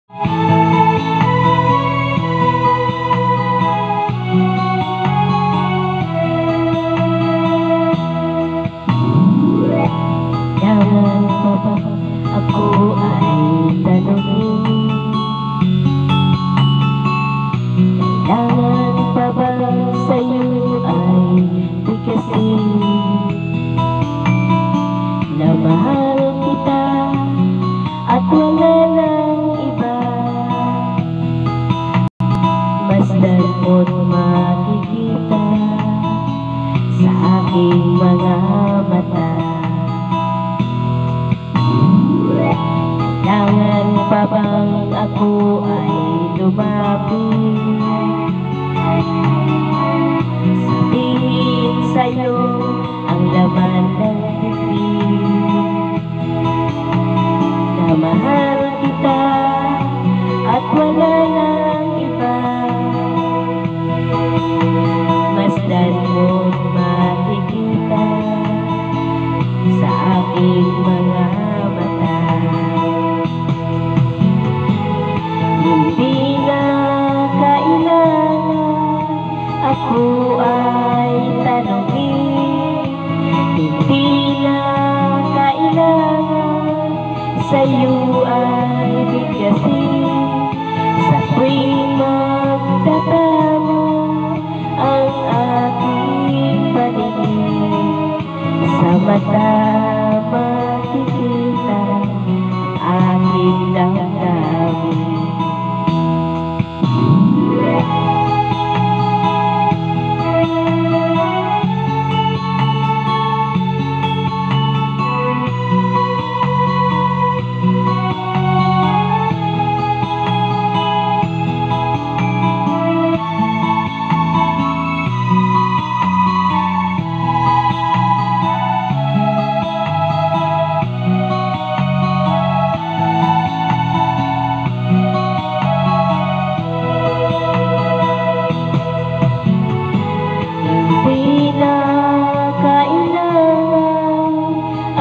Kailangan pa ba ako ay tanungin? Kailangan pa ba sa'yo ay bigkasin na mahal kita at wala nang iba? Masdan mo't makikita sa aking mga mata. Kailangan pa bang ako ay lumapit? Sabihin sa'yo ang laman ng bibig na mahal kita at wala nang iba. Masdan mo't makikita sa aking mga mata. Hindi na kailangan ako ay tanungin. Hindi na kailangan sa'yo ay bigkasin. Sa tuwing magtatama ang aking paningin, sa mata makikita aking damdamin.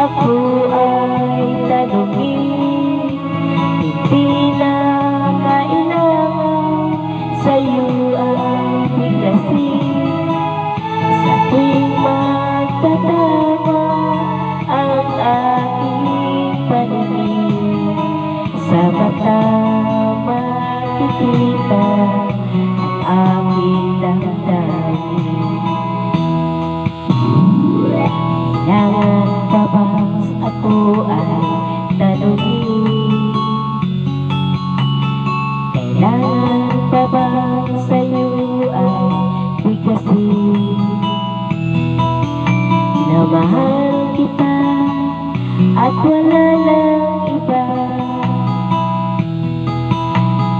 Ako ay tanungin. Hindi na kailangan sa'yo ay bigkasin. Sa tuwing magtatama ang aking paningin, sa mata makikita ang aking damdamin. Kailangan pa ba ako ay tanungin? Kailangan pa ba sa'yo ay bigkasin na mahal kita at wala nang iba?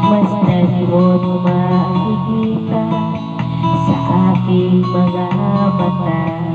Masdan mo't makikita sa aking mga mata.